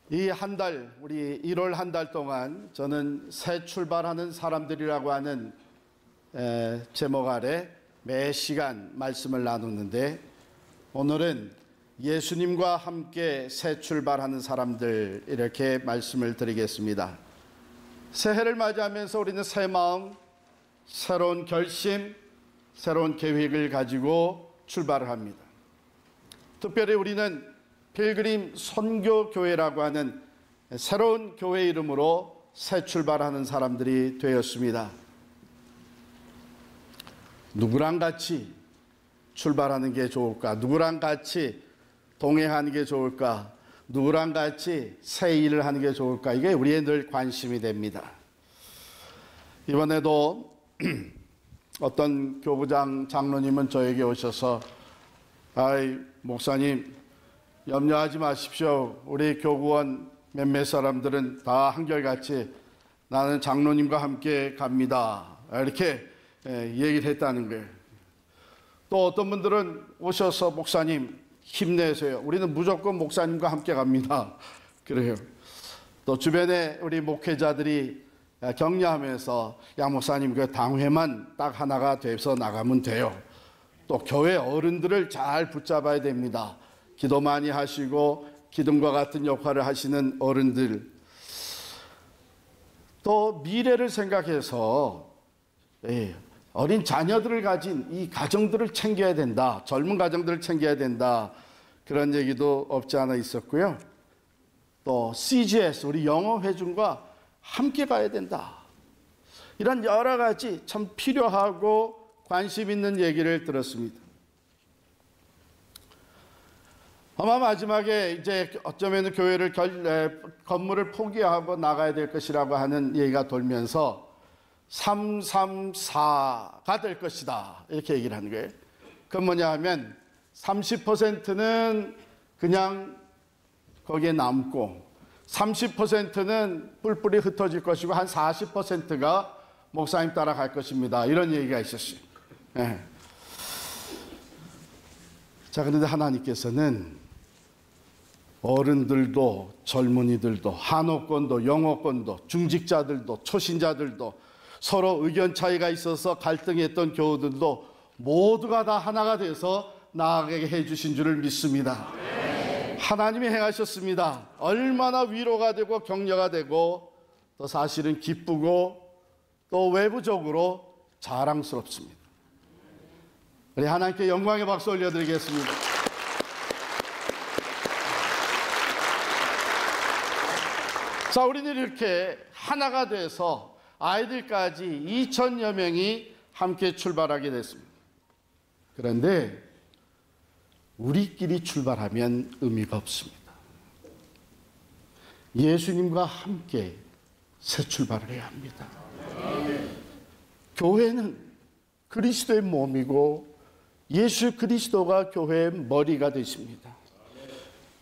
이 한 달, 우리 1월 한 달 동안 저는 새 출발하는 사람들이라고 하는 제목 아래 매 시간 말씀을 나누는데, 오늘은 예수님과 함께 새 출발하는 사람들, 이렇게 말씀을 드리겠습니다. 새해를 맞이하면서 우리는 새 마음, 새로운 결심, 새로운 계획을 가지고 출발을 합니다. 특별히 우리는 필그림 선교교회라고 하는 새로운 교회 이름으로 새 출발하는 사람들이 되었습니다. 누구랑 같이 출발하는 게 좋을까? 누구랑 같이 동행하는 게 좋을까? 누구랑 같이 새 일을 하는 게 좋을까? 이게 우리의 늘 관심이 됩니다. 이번에도 어떤 교부장 장로님은 저에게 오셔서, 아이 목사님, 염려하지 마십시오. 우리 교구원 몇몇 사람들은 다 한결같이 나는 장로님과 함께 갑니다, 이렇게 얘기를 했다는 거예요. 또 어떤 분들은 오셔서, 목사님 힘내세요, 우리는 무조건 목사님과 함께 갑니다, 그래요. 또 주변에 우리 목회자들이 격려하면서, 야 목사님 그 당회만 딱 하나가 돼서 나가면 돼요. 또 교회 어른들을 잘 붙잡아야 됩니다. 기도 많이 하시고 기둥과 같은 역할을 하시는 어른들, 또 미래를 생각해서 어린 자녀들을 가진 이 가정들을 챙겨야 된다, 젊은 가정들을 챙겨야 된다, 그런 얘기도 없지 않아 있었고요. 또 CGS, 우리 영어회중과 함께 가야 된다, 이런 여러 가지 참 필요하고 관심 있는 얘기를 들었습니다. 아마 마지막에 이제 어쩌면 교회를 건물을 포기하고 나가야 될 것이라고 하는 얘기가 돌면서 334가 될 것이다, 이렇게 얘기를 하는 거예요. 그건 뭐냐 하면 30%는 그냥 거기에 남고 30%는 뿔뿔이 흩어질 것이고 한 40%가 목사님 따라갈 것입니다, 이런 얘기가 있었어요. 네. 자, 그런데 하나님께서는 어른들도 젊은이들도 한옥권도 영어권도 중직자들도 초신자들도 서로 의견 차이가 있어서 갈등했던 교우들도 모두가 다 하나가 돼서 나아가게 해주신 줄을 믿습니다. 하나님이 행하셨습니다. 얼마나 위로가 되고 격려가 되고 또 사실은 기쁘고 또 외부적으로 자랑스럽습니다. 우리 하나님께 영광의 박수 올려드리겠습니다. 자, 우리는 이렇게 하나가 돼서 아이들까지 2,000여 명이 함께 출발하게 됐습니다. 그런데 우리끼리 출발하면 의미가 없습니다. 예수님과 함께 새 출발을 해야 합니다. 교회는 그리스도의 몸이고 예수 그리스도가 교회의 머리가 되십니다.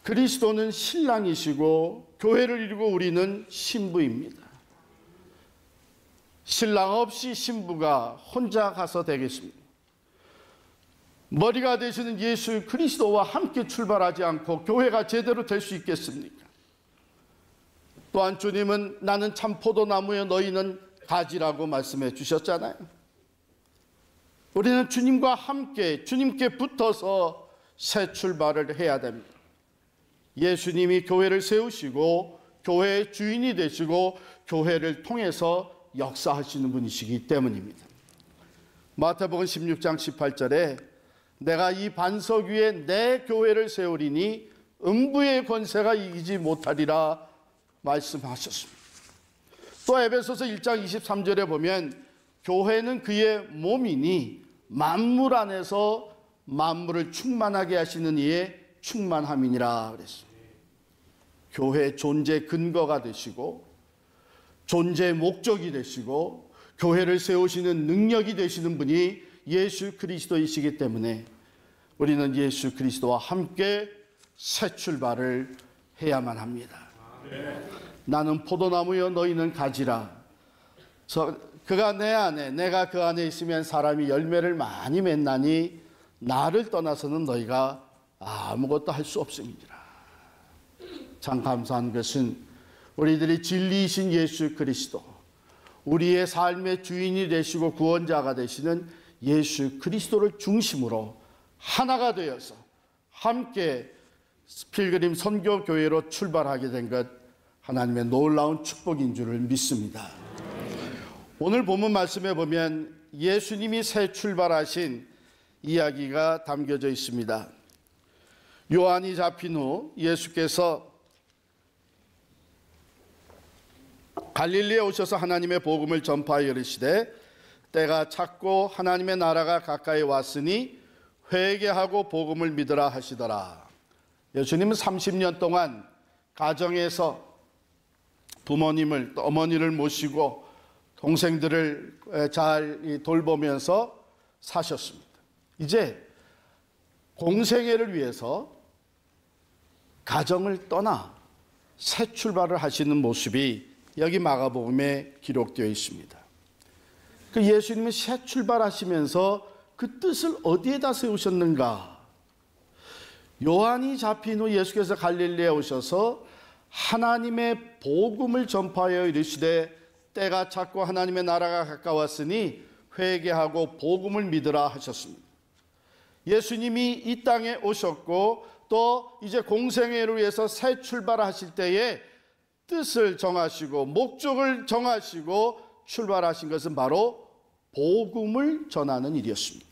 그리스도는 신랑이시고 교회를 이루고 우리는 신부입니다. 신랑 없이 신부가 혼자 가서 되겠습니다. 머리가 되시는 예수 그리스도와 함께 출발하지 않고 교회가 제대로 될 수 있겠습니까? 또한 주님은 나는 참 포도나무여 너희는 가지라고 말씀해 주셨잖아요. 우리는 주님과 함께 주님께 붙어서 새 출발을 해야 됩니다. 예수님이 교회를 세우시고 교회의 주인이 되시고 교회를 통해서 역사하시는 분이시기 때문입니다. 마태복음 16장 18절에 내가 이 반석 위에 내 교회를 세우리니 음부의 권세가 이기지 못하리라 말씀하셨습니다. 또 에베소서 1장 23절에 보면 교회는 그의 몸이니 만물 안에서 만물을 충만하게 하시는 이의 충만함이니라 그랬습니다. 교회의 존재 근거가 되시고 존재의 목적이 되시고 교회를 세우시는 능력이 되시는 분이 예수 그리스도이시기 때문에 우리는 예수 그리스도와 함께 새 출발을 해야만 합니다. 나는 포도나무여 너희는 가지라. 그가 내 안에 내가 그 안에 있으면 사람이 열매를 많이 맺나니 나를 떠나서는 너희가 아무것도 할 수 없음이니라. 참 감사한 것은 우리들이 진리이신 예수 그리스도, 우리의 삶의 주인이 되시고 구원자가 되시는 예수 그리스도를 중심으로 하나가 되어서 함께 필그림 선교교회로 출발하게 된 것, 하나님의 놀라운 축복인 줄을 믿습니다. 오늘 본문 말씀에 보면 예수님이 새 출발하신 이야기가 담겨져 있습니다. 요한이 잡힌 후 예수께서 갈릴리에 오셔서 하나님의 복음을 전파하여 이르시되 때가 찼고 하나님의 나라가 가까이 왔으니 회개하고 복음을 믿으라 하시더라. 예수님은 30년 동안 가정에서 부모님을, 어머니를 모시고 동생들을 잘 돌보면서 사셨습니다. 이제 공생애를 위해서 가정을 떠나 새 출발을 하시는 모습이 여기 마가복음에 기록되어 있습니다. 그 예수님은 새 출발하시면서 그 뜻을 어디에다 세우셨는가? 요한이 잡힌 후 예수께서 갈릴리에 오셔서 하나님의 복음을 전파하여 이르시되 때가 찼고 하나님의 나라가 가까웠으니 회개하고 복음을 믿으라 하셨습니다. 예수님이 이 땅에 오셨고 또 이제 공생애를 위해서 새 출발하실 때에 뜻을 정하시고 목적을 정하시고 출발하신 것은 바로 복음을 전하는 일이었습니다.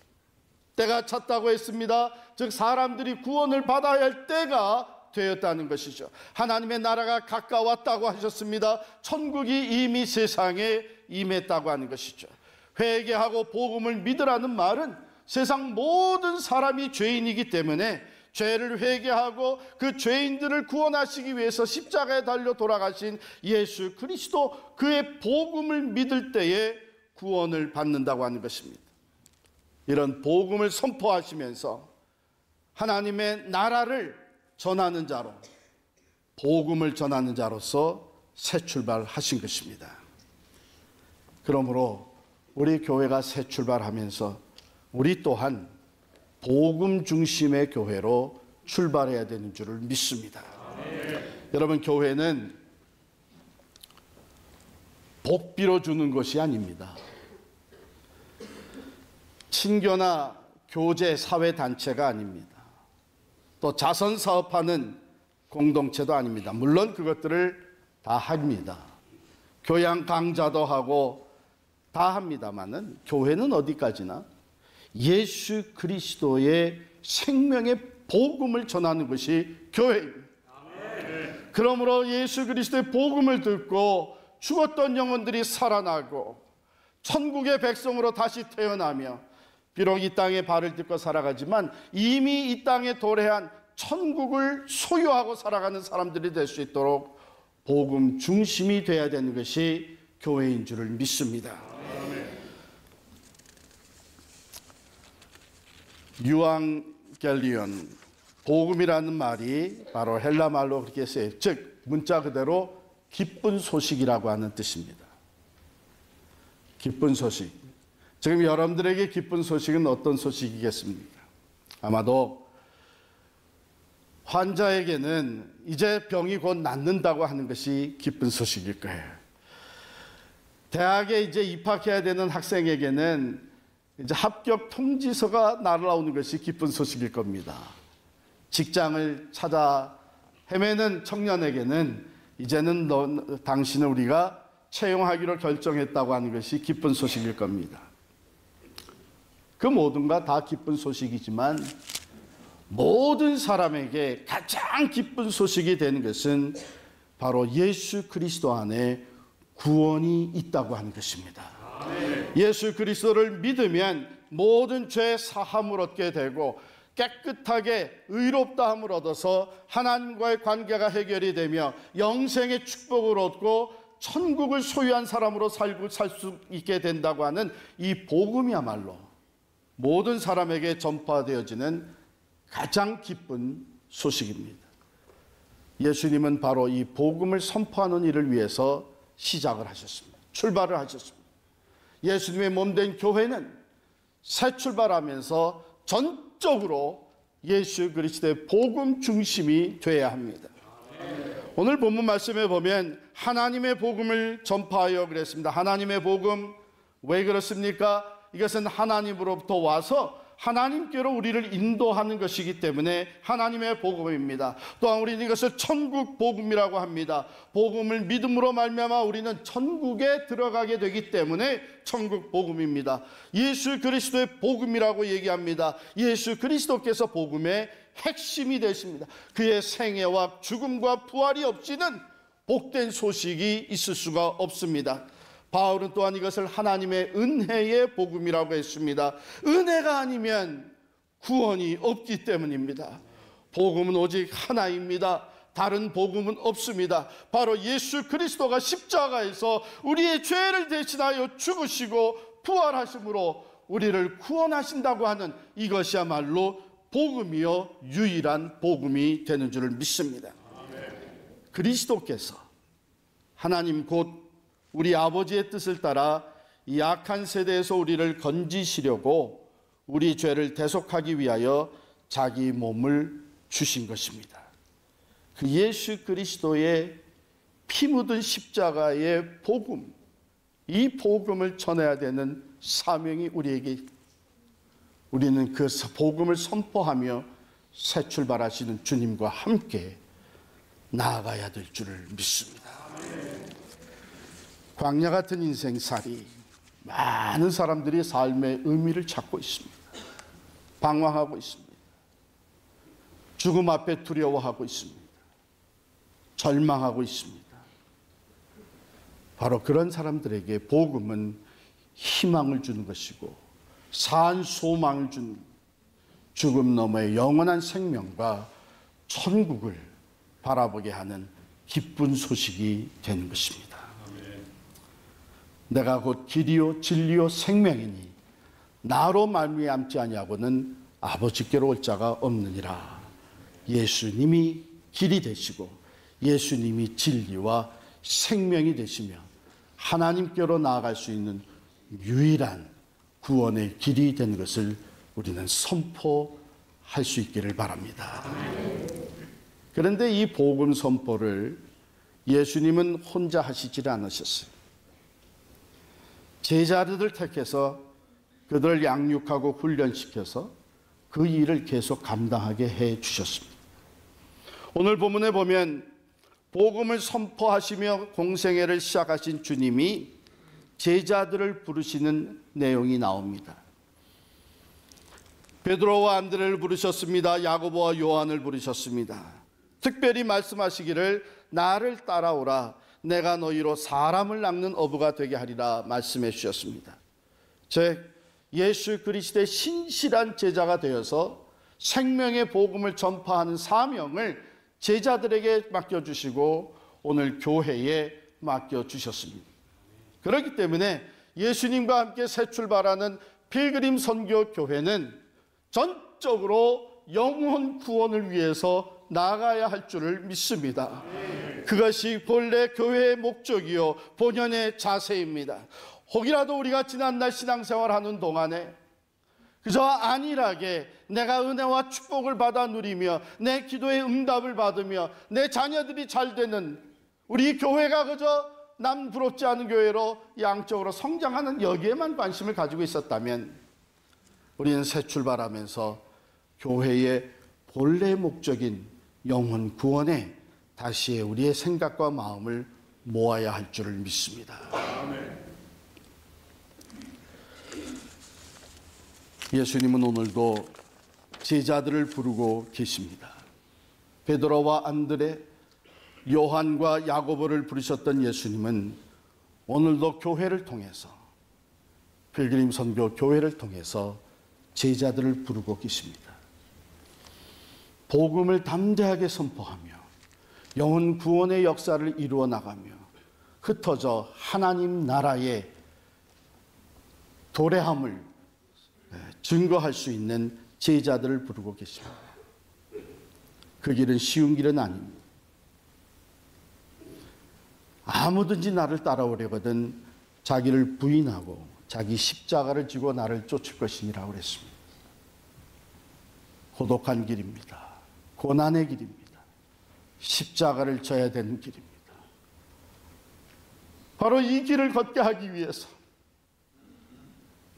때가 찼다고 했습니다. 즉 사람들이 구원을 받아야 할 때가 되었다는 것이죠. 하나님의 나라가 가까웠다고 하셨습니다. 천국이 이미 세상에 임했다고 하는 것이죠. 회개하고 복음을 믿으라는 말은 세상 모든 사람이 죄인이기 때문에 죄를 회개하고 그 죄인들을 구원하시기 위해서 십자가에 달려 돌아가신 예수 그리스도, 그의 복음을 믿을 때에 구원을 받는다고 하는 것입니다. 이런 복음을 선포하시면서 하나님의 나라를 전하는 자로, 복음을 전하는 자로서 새 출발하신 것입니다. 그러므로 우리 교회가 새 출발하면서 우리 또한 복음 중심의 교회로 출발해야 되는 줄을 믿습니다. 여러분, 교회는 복비로 주는 것이 아닙니다. 친교나 교제 사회단체가 아닙니다. 또 자선사업하는 공동체도 아닙니다. 물론 그것들을 다 합니다. 교양 강좌도 하고 다 합니다만은 교회는 어디까지나 예수 그리스도의 생명의 복음을 전하는 것이 교회입니다. 그러므로 예수 그리스도의 복음을 듣고 죽었던 영혼들이 살아나고 천국의 백성으로 다시 태어나며 비록 이 땅에 발을 딛고 살아가지만 이미 이 땅에 도래한 천국을 소유하고 살아가는 사람들이 될 수 있도록 복음 중심이 되어야 되는 것이 교회인 줄을 믿습니다. 유앙겔리온, 복음이라는 말이 바로 헬라 말로 그렇게 써요. 즉 문자 그대로 기쁜 소식이라고 하는 뜻입니다. 기쁜 소식. 지금 여러분들에게 기쁜 소식은 어떤 소식이겠습니까? 아마도 환자에게는 이제 병이 곧 낫는다고 하는 것이 기쁜 소식일 거예요. 대학에 이제 입학해야 되는 학생에게는 이제 합격 통지서가 날아오는 것이 기쁜 소식일 겁니다. 직장을 찾아 헤매는 청년에게는 이제는 당신을 우리가 채용하기로 결정했다고 하는 것이 기쁜 소식일 겁니다. 그 모든가 다 기쁜 소식이지만 모든 사람에게 가장 기쁜 소식이 되는 것은 바로 예수 그리스도 안에 구원이 있다고 하는 것입니다. 예수 그리스도를 믿으면 모든 죄 사함을 얻게 되고 깨끗하게 의롭다함을 얻어서 하나님과의 관계가 해결이 되며 영생의 축복을 얻고 천국을 소유한 사람으로 살 수 있게 된다고 하는 이 복음이야말로 모든 사람에게 전파되어지는 가장 기쁜 소식입니다. 예수님은 바로 이 복음을 선포하는 일을 위해서 시작을 하셨습니다. 출발을 하셨습니다. 예수님의 몸된 교회는 새 출발하면서 전적으로 예수 그리스도의 복음 중심이 되어야 합니다. 오늘 본문 말씀에 보면 하나님의 복음을 전파하여 그랬습니다. 하나님의 복음, 왜 그렇습니까? 이것은 하나님으로부터 와서 하나님께로 우리를 인도하는 것이기 때문에 하나님의 복음입니다. 또한 우리는 이것을 천국 복음이라고 합니다. 복음을 믿음으로 말미암아 우리는 천국에 들어가게 되기 때문에 천국 복음입니다. 예수 그리스도의 복음이라고 얘기합니다. 예수 그리스도께서 복음의 핵심이 되십니다. 그의 생애와 죽음과 부활이 없이는 복된 소식이 있을 수가 없습니다. 바울은 또한 이것을 하나님의 은혜의 복음이라고 했습니다. 은혜가 아니면 구원이 없기 때문입니다. 복음은 오직 하나입니다. 다른 복음은 없습니다. 바로 예수 그리스도가 십자가에서 우리의 죄를 대신하여 죽으시고 부활하심으로 우리를 구원하신다고 하는 이것이야말로 복음이요 유일한 복음이 되는 줄을 믿습니다. 그리스도께서 하나님 곧 우리 아버지의 뜻을 따라 이 악한 세대에서 우리를 건지시려고 우리 죄를 대속하기 위하여 자기 몸을 주신 것입니다. 그 예수 그리스도의 피 묻은 십자가의 복음, 이 복음을 전해야 되는 사명이 우리에게, 우리는 그 복음을 선포하며 새 출발하시는 주님과 함께 나아가야 될 줄을 믿습니다. 광야 같은 인생살이, 많은 사람들이 삶의 의미를 찾고 있습니다. 방황하고 있습니다. 죽음 앞에 두려워하고 있습니다. 절망하고 있습니다. 바로 그런 사람들에게 복음은 희망을 주는 것이고 산 소망을 주는, 죽음 너머의 영원한 생명과 천국을 바라보게 하는 기쁜 소식이 되는 것입니다. 내가 곧 길이요 진리요 생명이니 나로 말미암지 아니하고는 아버지께로 올 자가 없느니라. 예수님이 길이 되시고 예수님이 진리와 생명이 되시며 하나님께로 나아갈 수 있는 유일한 구원의 길이 되는 것을 우리는 선포할 수 있기를 바랍니다. 그런데 이 복음 선포를 예수님은 혼자 하시지 않으셨어요. 제자들을 택해서 그들을 양육하고 훈련시켜서 그 일을 계속 감당하게 해 주셨습니다. 오늘 본문에 보면 복음을 선포하시며 공생애를 시작하신 주님이 제자들을 부르시는 내용이 나옵니다. 베드로와 안드레를 부르셨습니다. 야고보와 요한을 부르셨습니다. 특별히 말씀하시기를 나를 따라오라, 내가 너희로 사람을 낚는 어부가 되게 하리라 말씀해 주셨습니다. 즉 예수 그리스도의 신실한 제자가 되어서 생명의 복음을 전파하는 사명을 제자들에게 맡겨주시고 오늘 교회에 맡겨주셨습니다. 그렇기 때문에 예수님과 함께 새 출발하는 필그림 선교 교회는 전적으로 영혼 구원을 위해서 나아가야 할 줄을 믿습니다. 그것이 본래 교회의 목적이요 본연의 자세입니다. 혹이라도 우리가 지난날 신앙생활하는 동안에 그저 안일하게 내가 은혜와 축복을 받아 누리며 내 기도의 응답을 받으며 내 자녀들이 잘 되는 우리 교회가 그저 남 부럽지 않은 교회로 양적으로 성장하는 여기에만 관심을 가지고 있었다면 우리는 새 출발하면서 교회의 본래 목적인 영혼 구원에 다시 우리의 생각과 마음을 모아야 할 줄을 믿습니다. 예수님은 오늘도 제자들을 부르고 계십니다. 베드로와 안드레, 요한과 야고보를 부르셨던 예수님은 오늘도 교회를 통해서, 필그림 선교 교회를 통해서 제자들을 부르고 계십니다. 복음을 담대하게 선포하며 영혼 구원의 역사를 이루어 나가며 흩어져 하나님 나라의 도래함을 증거할 수 있는 제자들을 부르고 계십니다. 그 길은 쉬운 길은 아닙니다. 아무든지 나를 따라오려거든 자기를 부인하고 자기 십자가를 지고 나를 쫓을 것이니라고 그랬습니다. 고독한 길입니다. 고난의 길입니다. 십자가를 져야 되는 길입니다. 바로 이 길을 걷게 하기 위해서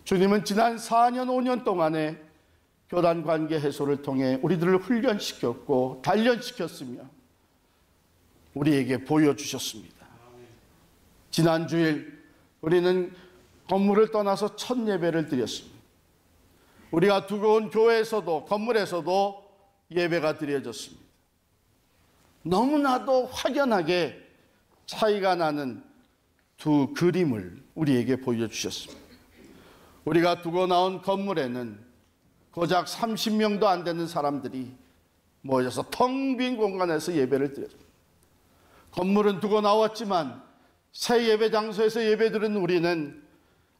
주님은 지난 4년, 5년 동안에 교단관계 해소를 통해 우리들을 훈련시켰고 단련시켰으며 우리에게 보여주셨습니다. 지난 주일 우리는 건물을 떠나서 첫 예배를 드렸습니다. 우리가 두고 온 교회에서도 건물에서도 예배가 드려졌습니다. 너무나도 확연하게 차이가 나는 두 그림을 우리에게 보여주셨습니다. 우리가 두고 나온 건물에는 고작 30명도 안 되는 사람들이 모여서 텅 빈 공간에서 예배를 드렸습니다. 건물은 두고 나왔지만 새 예배 장소에서 예배드린 우리는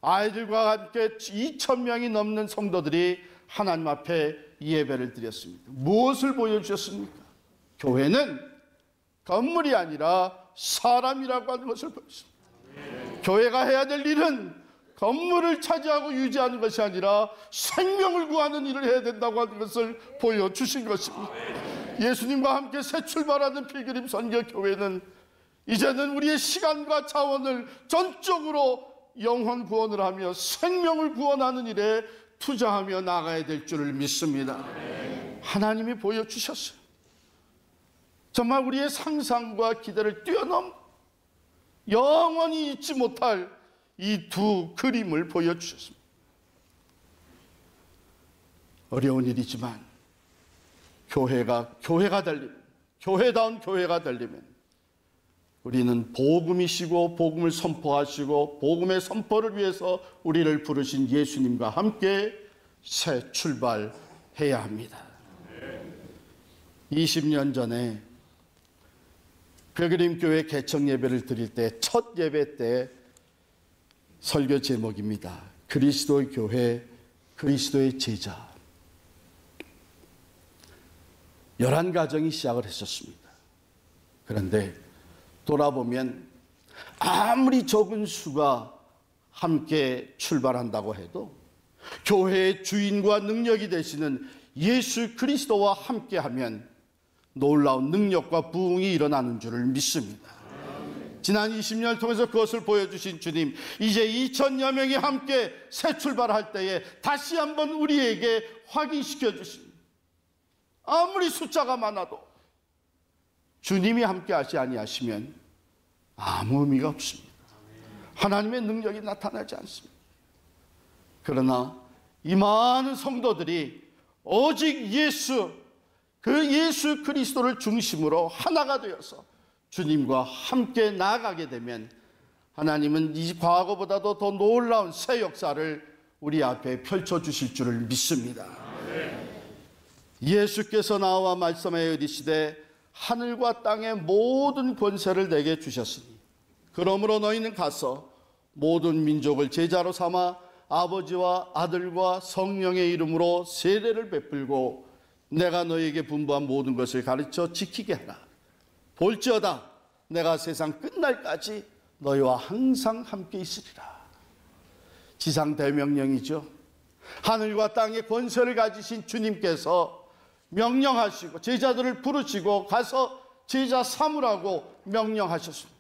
아이들과 함께 2,000명이 넘는 성도들이 하나님 앞에 예배를 드렸습니다. 무엇을 보여주셨습니까? 교회는 건물이 아니라 사람이라고 하는 것을 보였습니다. 교회가 해야 될 일은 건물을 차지하고 유지하는 것이 아니라 생명을 구하는 일을 해야 된다고 하는 것을 보여주신 것입니다. 예수님과 함께 새 출발하는 필그림 선교 교회는 이제는 우리의 시간과 자원을 전적으로 영혼 구원을 하며 생명을 구원하는 일에 투자하며 나가야 될 줄을 믿습니다. 하나님이 보여주셨어요. 정말 우리의 상상과 기대를 뛰어넘 영원히 잊지 못할 이 두 그림을 보여주셨습니다. 어려운 일이지만 교회가 되려면, 교회다운 교회가 되려면 우리는 복음이시고 복음을 선포하시고 복음의 선포를 위해서 우리를 부르신 예수님과 함께 새 출발해야 합니다. 20년 전에 필그림교회 개청 예배를 드릴 때 첫 예배 때 설교 제목입니다. 그리스도의 교회, 그리스도의 제자. 11가정이 시작을 했었습니다. 그런데 돌아보면 아무리 적은 수가 함께 출발한다고 해도 교회의 주인과 능력이 되시는 예수 그리스도와 함께하면 놀라운 능력과 부흥이 일어나는 줄을 믿습니다. 지난 20년을 통해서 그것을 보여주신 주님, 이제 2,000여 명이 함께 새 출발할 때에 다시 한번 우리에게 확인시켜 주십니다. 아무리 숫자가 많아도 주님이 함께 하시 아니하시면 아무 의미가 없습니다. 하나님의 능력이 나타나지 않습니다. 그러나 이 많은 성도들이 오직 그 예수 그리스도를 중심으로 하나가 되어서 주님과 함께 나아가게 되면 하나님은 이 과거보다도 더 놀라운 새 역사를 우리 앞에 펼쳐주실 줄을 믿습니다. 예수께서 나와 말씀하여 이르시되 하늘과 땅의 모든 권세를 내게 주셨으니 그러므로 너희는 가서 모든 민족을 제자로 삼아 아버지와 아들과 성령의 이름으로 세례를 베풀고 내가 너희에게 분부한 모든 것을 가르쳐 지키게 하라. 볼지어다 내가 세상 끝날까지 너희와 항상 함께 있으리라. 지상 대명령이죠. 하늘과 땅의 권세를 가지신 주님께서 명령하시고 제자들을 부르시고 가서 제자 삼으라고 명령하셨습니다.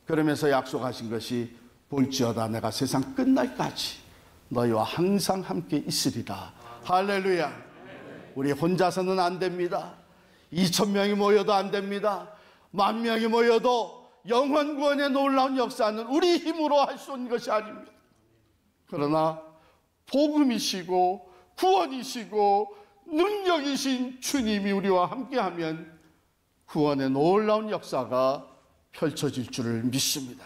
그러면서 약속하신 것이 볼지어다 내가 세상 끝날까지 너희와 항상 함께 있으리라. 할렐루야. 우리 혼자서는 안 됩니다. 2,000명이 모여도 안 됩니다. 10,000명이 모여도 영원 구원의 놀라운 역사는 우리 힘으로 할 수 있는 것이 아닙니다. 그러나 복음이시고 구원이시고 능력이신 주님이 우리와 함께하면 구원의 놀라운 역사가 펼쳐질 줄을 믿습니다.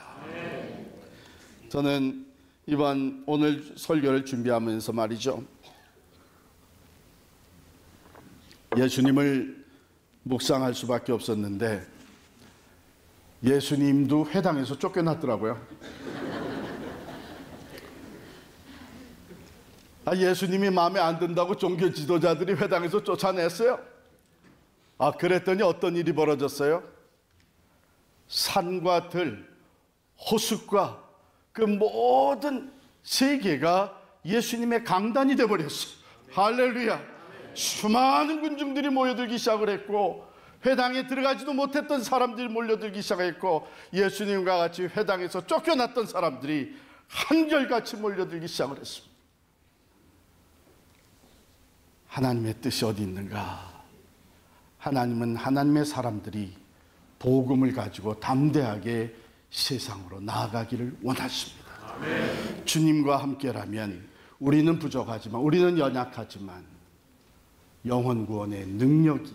저는 오늘 설교를 준비하면서 말이죠, 예수님을 묵상할 수밖에 없었는데 예수님도 회당에서 쫓겨났더라고요. 예수님이 마음에 안 든다고 종교 지도자들이 회당에서 쫓아냈어요. 그랬더니 어떤 일이 벌어졌어요? 산과 들, 호숫과 그 모든 세계가 예수님의 강단이 되어버렸어요. 할렐루야. 수많은 군중들이 모여들기 시작을 했고 회당에 들어가지도 못했던 사람들이 몰려들기 시작했고, 예수님과 같이 회당에서 쫓겨났던 사람들이 한결같이 몰려들기 시작을 했습니다. 하나님의 뜻이 어디 있는가? 하나님은 하나님의 사람들이 복음을 가지고 담대하게 세상으로 나아가기를 원하십니다. 아멘. 주님과 함께라면 우리는 부족하지만, 우리는 연약하지만 영혼 구원의 능력이,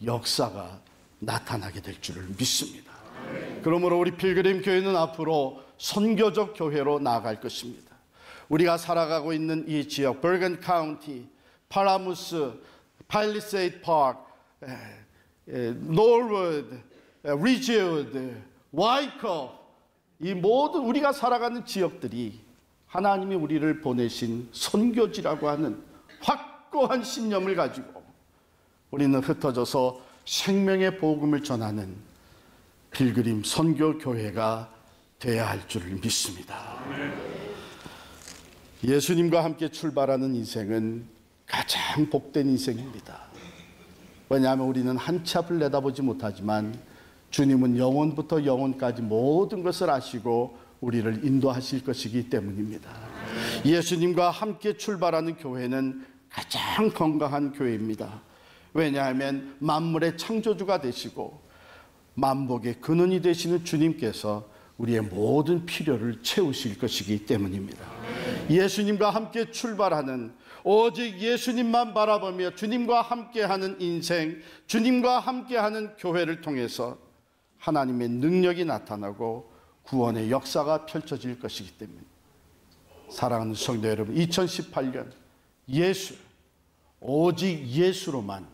역사가 나타나게 될 줄을 믿습니다. 아멘. 그러므로 우리 필그림 교회는 앞으로 선교적 교회로 나아갈 것입니다. 우리가 살아가고 있는 이 지역, 버건 카운티, 파라무스, 팔리세이드 파크, 노르워드, 리지우드, 와이커, 이 모든 우리가 살아가는 지역들이 하나님이 우리를 보내신 선교지라고 하는 확고한 신념을 가지고 우리는 흩어져서 생명의 복음을 전하는 필그림 선교 교회가 되어야 할 줄을 믿습니다. 예수님과 함께 출발하는 인생은 가장 복된 인생입니다. 왜냐하면 우리는 한 치 앞을 내다보지 못하지만 주님은 영혼부터 영혼까지 모든 것을 아시고 우리를 인도하실 것이기 때문입니다. 예수님과 함께 출발하는 교회는 가장 건강한 교회입니다. 왜냐하면 만물의 창조주가 되시고 만복의 근원이 되시는 주님께서 우리의 모든 필요를 채우실 것이기 때문입니다. 예수님과 함께 출발하는, 오직 예수님만 바라보며 주님과 함께하는 인생, 주님과 함께하는 교회를 통해서 하나님의 능력이 나타나고 구원의 역사가 펼쳐질 것이기 때문에, 사랑하는 성도 여러분, 2018년 예수, 오직 예수로만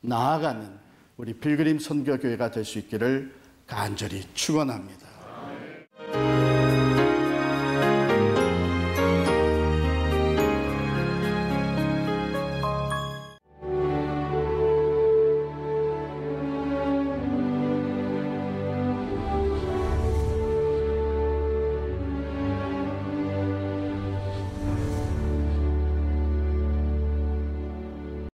나아가는 우리 필그림 선교교회가 될 수 있기를 간절히 축원합니다.